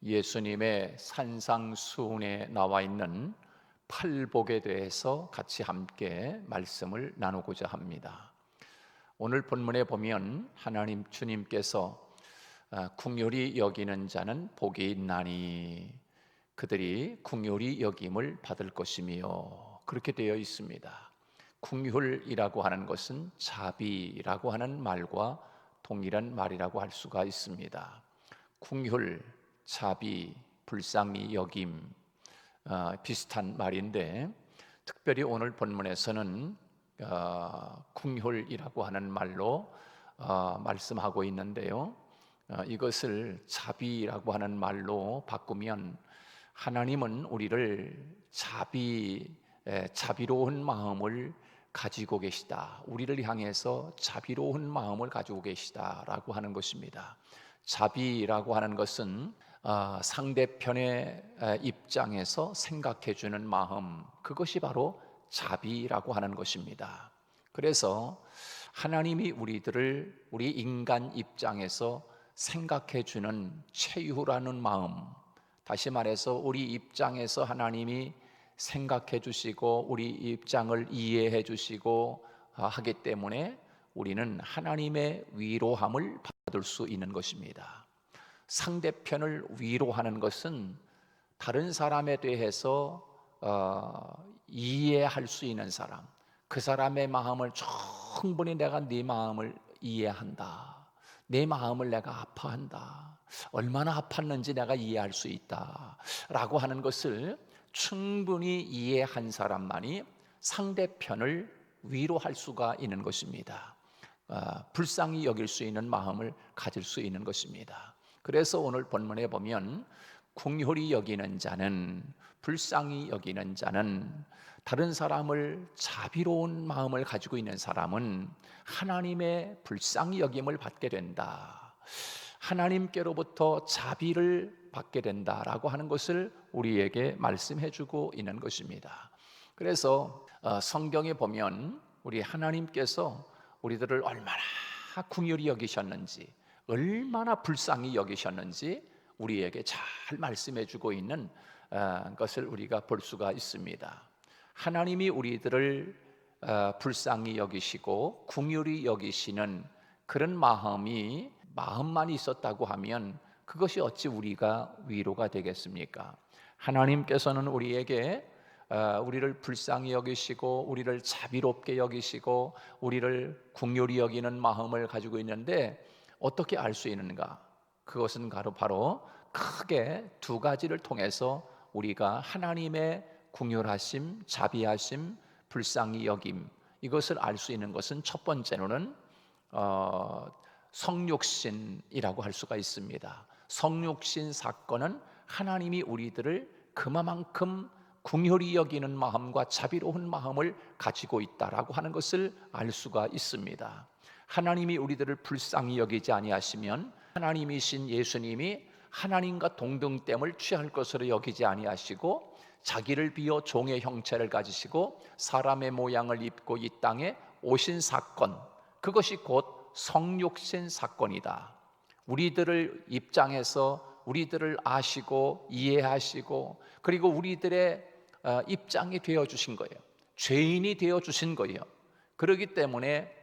예수님의 산상수훈에 나와 있는 팔복에 대해서 같이 함께 말씀을 나누고자 합니다. 오늘 본문에 보면 하나님 주님께서 긍휼히 여기는 자는 복이 있나니 그들이 긍휼히 여김을 받을 것이며, 그렇게 되어 있습니다. 긍휼이라고 하는 것은 자비라고 하는 말과 동일한 말이라고 할 수가 있습니다. 긍휼, 자비, 불쌍히 여김, 비슷한 말인데, 특별히 오늘 본문에서는 긍휼이라고 하는 말로 말씀하고 있는데요. 이것을 자비라고 하는 말로 바꾸면, 하나님은 우리를 자비로운 마음을 가지고 계시다, 우리를 향해서 자비로운 마음을 가지고 계시다라고 하는 것입니다. 자비라고 하는 것은 상대편의 입장에서 생각해 주는 마음, 그것이 바로 자비라고 하는 것입니다. 그래서 하나님이 우리 인간 입장에서 생각해 주는 최후라는 마음, 다시 말해서 우리 입장에서 하나님이 생각해 주시고 우리 입장을 이해해 주시고 하기 때문에 우리는 하나님의 위로함을 받을 수 있는 것입니다. 상대편을 위로하는 것은 다른 사람에 대해서 이해할 수 있는 사람, 그 사람의 마음을 충분히 내가 네 마음을 이해한다, 내 마음을 내가 아파한다, 얼마나 아팠는지 내가 이해할 수 있다 라고 하는 것을 충분히 이해한 사람만이 상대편을 위로할 수가 있는 것입니다. 불쌍히 여길 수 있는 마음을 가질 수 있는 것입니다. 그래서 오늘 본문에 보면 긍휼히 여기는 자는, 불쌍히 여기는 자는, 다른 사람을 자비로운 마음을 가지고 있는 사람은 하나님의 불쌍히 여김을 받게 된다, 하나님께로부터 자비를 받게 된다라고 하는 것을 우리에게 말씀해 주고 있는 것입니다. 그래서 성경에 보면 우리 하나님께서 우리들을 얼마나 긍휼히 여기셨는지, 얼마나 불쌍히 여기셨는지 우리에게 잘 말씀해 주고 있는 것을 우리가 볼 수가 있습니다. 하나님이 우리들을 불쌍히 여기시고 긍휼히 여기시는 그런 마음만 있었다고 하면 그것이 어찌 우리가 위로가 되겠습니까? 하나님께서는 우리에게 우리를 불쌍히 여기시고 우리를 자비롭게 여기시고 우리를 긍휼히 여기는 마음을 가지고 있는데, 어떻게 알 수 있는가? 그것은 바로 크게 두 가지를 통해서 우리가 하나님의 긍휼하심, 자비하심, 불쌍히 여김, 이것을 알 수 있는 것은 첫 번째로는 성육신이라고 할 수가 있습니다. 성육신 사건은 하나님이 우리들을 그만큼 긍휼히 여기는 마음과 자비로운 마음을 가지고 있다라고 하는 것을 알 수가 있습니다. 하나님이 우리들을 불쌍히 여기지 아니하시면 하나님이신 예수님이 하나님과 동등됨을 취할 것으로 여기지 아니하시고 자기를 비어 종의 형체를 가지시고 사람의 모양을 입고 이 땅에 오신 사건, 그것이 곧 성육신 사건이다. 우리들을 입장에서 우리들을 아시고 이해하시고 그리고 우리들의 입장이 되어 주신 거예요. 죄인이 되어 주신 거예요. 그렇기 때문에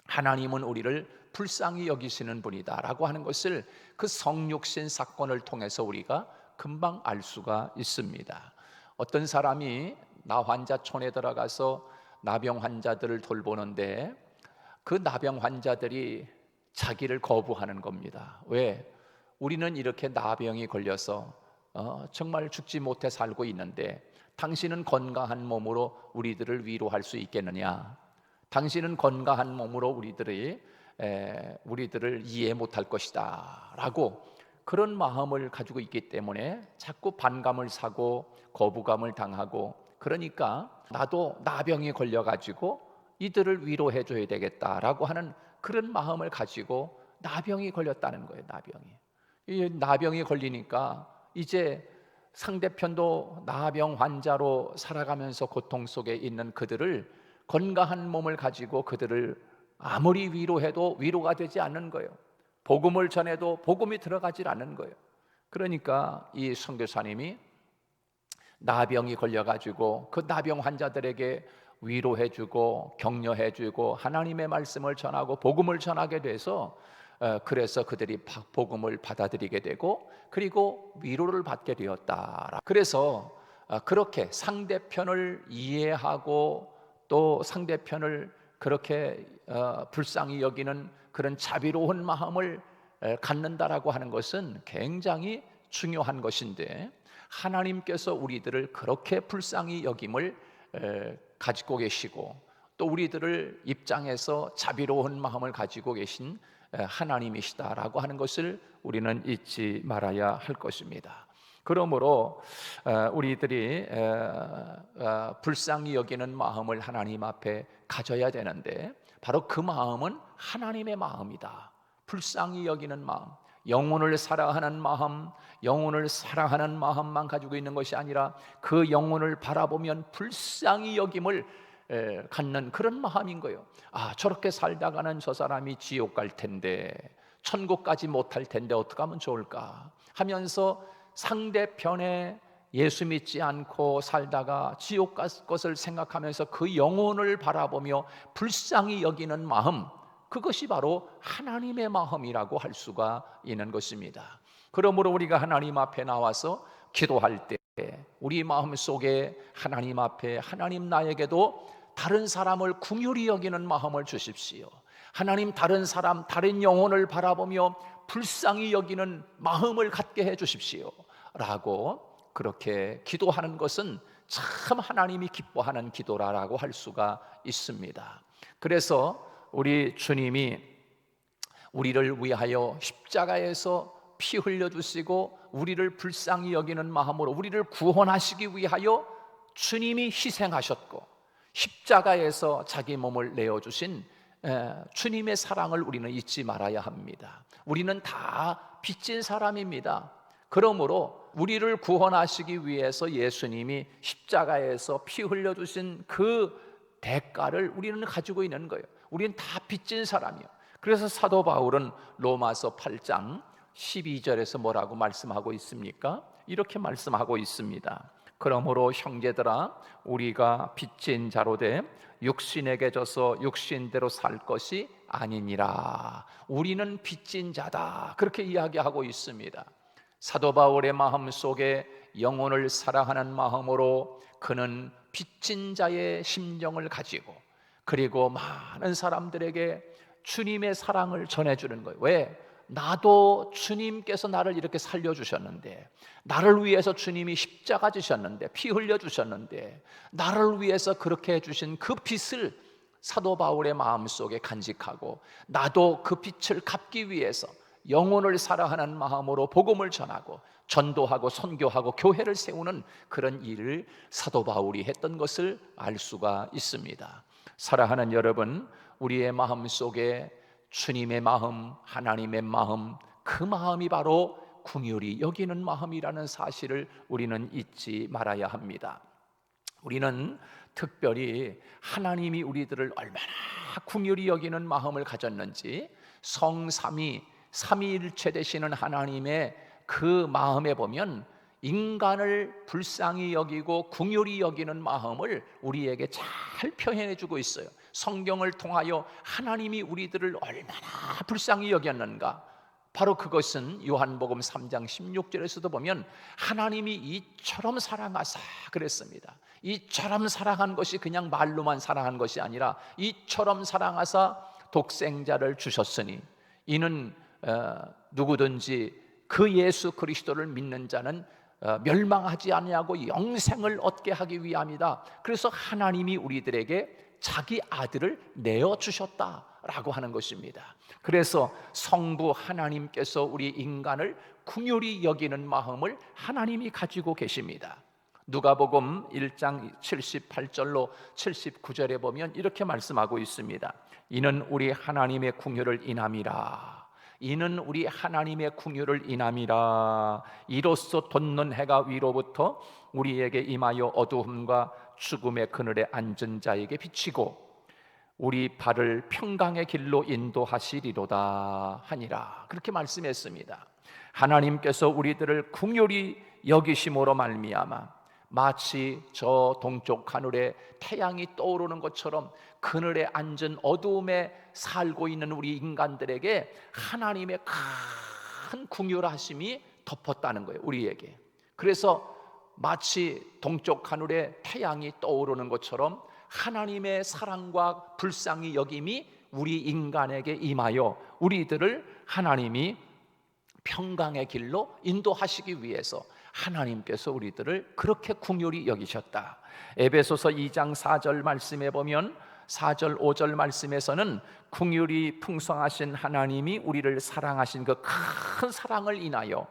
하나님은 우리를 불쌍히 여기시는 분이다라고 하는 것을 그 성육신 사건을 통해서 우리가 금방 알 수가 있습니다. 어떤 사람이 나 환자촌에 들어가서 나병 환자들을 돌보는데 그 나병 환자들이 자기를 거부하는 겁니다. 왜? 우리는 이렇게 나병이 걸려서 정말 죽지 못해 살고 있는데 당신은 건강한 몸으로 우리들을 위로할 수 있겠느냐? 당신은 건강한 몸으로 우리들을 이해 못할 것이다 라고 그런 마음을 가지고 있기 때문에 자꾸 반감을 사고 거부감을 당하고, 그러니까 나도 나병이 걸려가지고 이들을 위로해 줘야 되겠다라고 하는 그런 마음을 가지고 나병이 걸렸다는 거예요. 이 나병이 걸리니까 이제 상대편도 나병 환자로 살아가면서 고통 속에 있는 그들을, 건강한 몸을 가지고 그들을 아무리 위로해도 위로가 되지 않는 거예요. 복음을 전해도 복음이 들어가질 않는 거예요. 그러니까 이 선교사님이 나병이 걸려가지고 그 나병 환자들에게 위로해주고 격려해주고 하나님의 말씀을 전하고 복음을 전하게 돼서 그래서 그들이 복음을 받아들이게 되고 그리고 위로를 받게 되었다. 그래서 그렇게 상대편을 이해하고 또 상대편을 그렇게 불쌍히 여기는 그런 자비로운 마음을 갖는다라고 하는 것은 굉장히 중요한 것인데, 하나님께서 우리들을 그렇게 불쌍히 여김을 가지고 계시고 또 우리들을 입장에서 자비로운 마음을 가지고 계신 하나님이시다라고 하는 것을 우리는 잊지 말아야 할 것입니다. 그러므로 우리들이 불쌍히 여기는 마음을 하나님 앞에 가져야 되는데, 바로 그 마음은 하나님의 마음이다. 불쌍히 여기는 마음, 영혼을 사랑하는 마음, 영혼을 사랑하는 마음만 가지고 있는 것이 아니라 그 영혼을 바라보면 불쌍히 여김을 갖는 그런 마음인 거예요. 저렇게 살다가는 저 사람이 지옥 갈 텐데, 천국까지 못할 텐데 어떻게 하면 좋을까 하면서 상대편에 예수 믿지 않고 살다가 지옥 갈 것을 생각하면서 그 영혼을 바라보며 불쌍히 여기는 마음, 그것이 바로 하나님의 마음이라고 할 수가 있는 것입니다. 그러므로 우리가 하나님 앞에 나와서 기도할 때 우리 마음 속에 하나님 앞에 하나님 나에게도 다른 사람을 긍휼히 여기는 마음을 주십시오. 하나님 다른 사람, 다른 영혼을 바라보며 불쌍히 여기는 마음을 갖게 해 주십시오 라고 그렇게 기도하는 것은 참 하나님이 기뻐하는 기도라고 할 수가 있습니다. 그래서 우리 주님이 우리를 위하여 십자가에서 피 흘려주시고 우리를 불쌍히 여기는 마음으로 우리를 구원하시기 위하여 주님이 희생하셨고 십자가에서 자기 몸을 내어주신 주님의 사랑을 우리는 잊지 말아야 합니다. 우리는 다 빚진 사람입니다. 그러므로 우리를 구원하시기 위해서 예수님이 십자가에서 피 흘려주신 그 대가를 우리는 가지고 있는 거예요. 우리는 다 빚진 사람이에요. 그래서 사도 바울은 로마서 8장 12절에서 뭐라고 말씀하고 있습니까? 이렇게 말씀하고 있습니다. 그러므로 형제들아, 우리가 빚진 자로 돼 육신에게 져서 육신대로 살 것이 아니니라. 우리는 빚진 자다, 그렇게 이야기하고 있습니다. 사도 바울의 마음 속에 영혼을 사랑하는 마음으로 그는 빚진 자의 심정을 가지고 그리고 많은 사람들에게 주님의 사랑을 전해주는 거예요. 왜? 나도 주님께서 나를 이렇게 살려주셨는데, 나를 위해서 주님이 십자가 지셨는데, 피 흘려주셨는데, 나를 위해서 그렇게 해주신 그 빚을 사도 바울의 마음속에 간직하고 나도 그 빚을 갚기 위해서 영혼을 사랑하는 마음으로 복음을 전하고 전도하고 선교하고 교회를 세우는 그런 일을 사도 바울이 했던 것을 알 수가 있습니다. 사랑하는 여러분, 우리의 마음 속에 주님의 마음, 하나님의 마음, 그 마음이 바로 긍휼히 여기는 마음이라는 사실을 우리는 잊지 말아야 합니다. 우리는 특별히 하나님이 우리들을 얼마나 긍휼히 여기는 마음을 가졌는지 성삼위 삼위일체 되시는 하나님의 그 마음에 보면 인간을 불쌍히 여기고 긍휼히 여기는 마음을 우리에게 잘 표현해 주고 있어요. 성경을 통하여 하나님이 우리들을 얼마나 불쌍히 여겼는가, 바로 그것은 요한복음 3장 16절에서도 보면 하나님이 이처럼 사랑하사 그랬습니다. 이처럼 사랑한 것이 그냥 말로만 사랑한 것이 아니라 이처럼 사랑하사 독생자를 주셨으니 이는 누구든지 그 예수 그리스도를 믿는 자는 멸망하지 아니하고 영생을 얻게 하기 위함이다. 그래서 하나님이 우리들에게 자기 아들을 내어주셨다라고 하는 것입니다. 그래서 성부 하나님께서 우리 인간을 긍휼히 여기는 마음을 하나님이 가지고 계십니다. 누가복음 1장 78절로 79절에 보면 이렇게 말씀하고 있습니다. 이는 우리 하나님의 긍휼을 인함이라. 이는 우리 하나님의 긍휼을 인함이라. 이로써 돋는 해가 위로부터 우리에게 임하여 어두움과 죽음의 그늘에 앉은 자에게 비치고 우리 발을 평강의 길로 인도하시리로다 하니라. 그렇게 말씀했습니다. 하나님께서 우리들을 긍휼히 여기심으로 말미암아 마치 저 동쪽 하늘에 태양이 떠오르는 것처럼 그늘에 앉은 어두움에 살고 있는 우리 인간들에게 하나님의 큰 긍휼하심이 덮었다는 거예요, 우리에게. 그래서 마치 동쪽 하늘에 태양이 떠오르는 것처럼 하나님의 사랑과 불쌍히 여김이 우리 인간에게 임하여 우리들을 하나님이 평강의 길로 인도하시기 위해서 하나님께서 우리들을 그렇게 긍휼히 여기셨다. 에베소서 2장 4절 말씀에 보면 4절 5절 말씀에서는 긍휼이 풍성하신 하나님이 우리를 사랑하신 그 큰 사랑을 인하여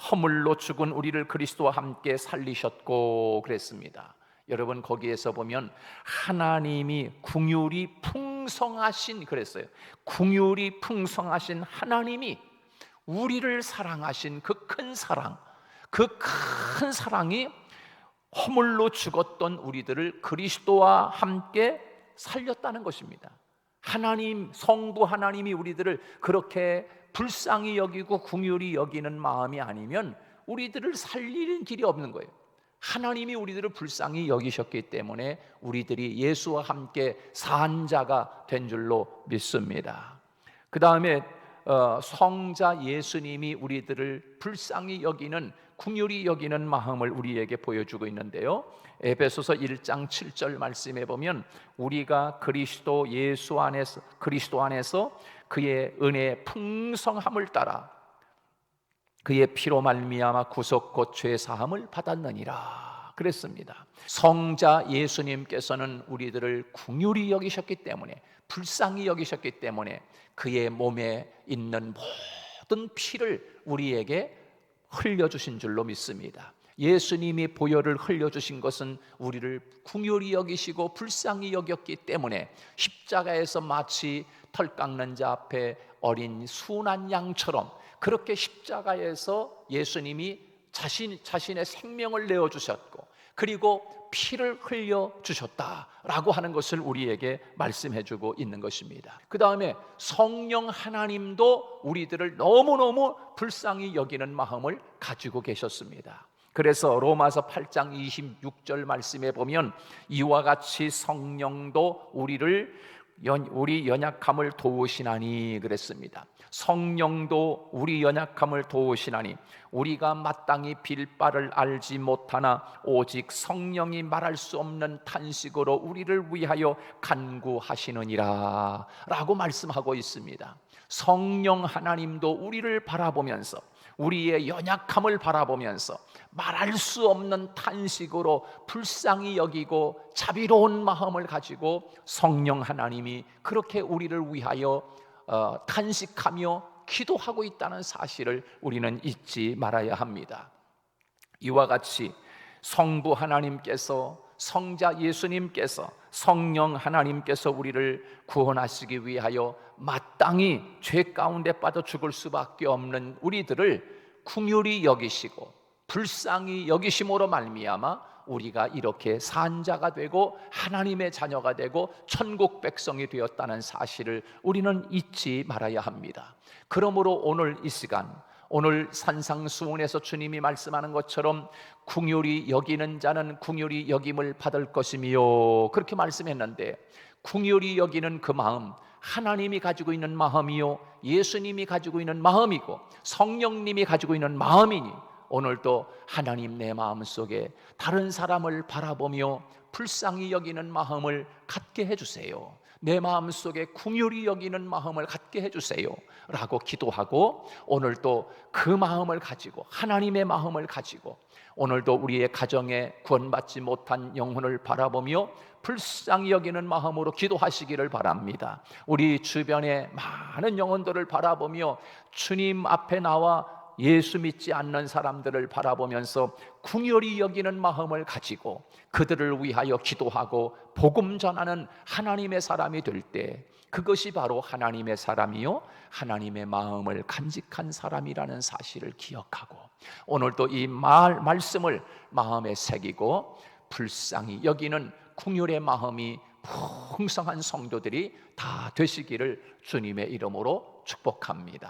허물로 죽은 우리를 그리스도와 함께 살리셨고 그랬습니다. 여러분, 거기에서 보면 하나님이 긍휼이 풍성하신, 그랬어요. 긍휼이 풍성하신 하나님이 우리를 사랑하신 그 큰 사랑, 그 큰 사랑이 허물로 죽었던 우리들을 그리스도와 함께 살렸다는 것입니다. 하나님, 성부 하나님이 우리들을 그렇게 불쌍히 여기고 긍휼히 여기는 마음이 아니면 우리들을 살리는 길이 없는 거예요. 하나님이 우리들을 불쌍히 여기셨기 때문에 우리들이 예수와 함께 산 자가 된 줄로 믿습니다. 그 다음에 성자 예수님이 우리들을 불쌍히 여기는, 긍휼히 여기는 마음을 우리에게 보여주고 있는데요, 에베소서 1장 7절 말씀에 보면 우리가 그리스도 예수 안에서, 그리스도 안에서 그의 은혜의 풍성함을 따라 그의 피로 말미암아 구속 곧 죄 사함을 받았느니라 그랬습니다. 성자 예수님께서는 우리들을 긍휼히 여기셨기 때문에, 불쌍히 여기셨기 때문에 그의 몸에 있는 모든 피를 우리에게 흘려주신 줄로 믿습니다. 예수님이 보혈을 흘려주신 것은 우리를 긍휼히 여기시고 불쌍히 여겼기 때문에 십자가에서 마치 털 깎는 자 앞에 어린 순한 양처럼 그렇게 십자가에서 예수님이 자신의 생명을 내어주셨고 그리고 피를 흘려주셨다라고 하는 것을 우리에게 말씀해주고 있는 것입니다. 그 다음에 성령 하나님도 우리들을 너무너무 불쌍히 여기는 마음을 가지고 계셨습니다. 그래서 로마서 8장 26절 말씀에 보면 이와 같이 성령도 우리 연약함을 도우시나니 그랬습니다. 성령도 우리 연약함을 도우시나니 우리가 마땅히 빌 바를 알지 못하나 오직 성령이 말할 수 없는 탄식으로 우리를 위하여 간구하시느니라 라고 말씀하고 있습니다. 성령 하나님도 우리를 바라보면서, 우리의 연약함을 바라보면서 말할 수 없는 탄식으로 불쌍히 여기고 자비로운 마음을 가지고 성령 하나님이 그렇게 우리를 위하여 탄식하며 기도하고 있다는 사실을 우리는 잊지 말아야 합니다. 이와 같이 성부 하나님께서, 성자 예수님께서, 성령 하나님께서 우리를 구원하시기 위하여 마땅히 죄 가운데 빠져 죽을 수밖에 없는 우리들을 긍휼히 여기시고 불쌍히 여기심으로 말미암아 우리가 이렇게 산자가 되고 하나님의 자녀가 되고 천국 백성이 되었다는 사실을 우리는 잊지 말아야 합니다. 그러므로 오늘 이 시간, 오늘 산상수훈에서 주님이 말씀하는 것처럼 긍휼히 여기는 자는 긍휼히 여김을 받을 것이며 그렇게 말씀했는데, 긍휼히 여기는 그 마음, 하나님이 가지고 있는 마음이요 예수님이 가지고 있는 마음이고 성령님이 가지고 있는 마음이니 오늘도 하나님 내 마음속에 다른 사람을 바라보며 불쌍히 여기는 마음을 갖게 해주세요. 내 마음속에 긍휼히 여기는 마음을 갖게 해주세요 라고 기도하고, 오늘도 그 마음을 가지고, 하나님의 마음을 가지고 오늘도 우리의 가정에 구원받지 못한 영혼을 바라보며 불쌍히 여기는 마음으로 기도하시기를 바랍니다. 우리 주변에 많은 영혼들을 바라보며 주님 앞에 나와 예수 믿지 않는 사람들을 바라보면서 긍휼히 여기는 마음을 가지고 그들을 위하여 기도하고 복음 전하는 하나님의 사람이 될 때, 그것이 바로 하나님의 사람이요 하나님의 마음을 간직한 사람이라는 사실을 기억하고 오늘도 이 말씀을 마음에 새기고 불쌍히 여기는 긍휼의 마음이 풍성한 성도들이 다 되시기를 주님의 이름으로 축복합니다.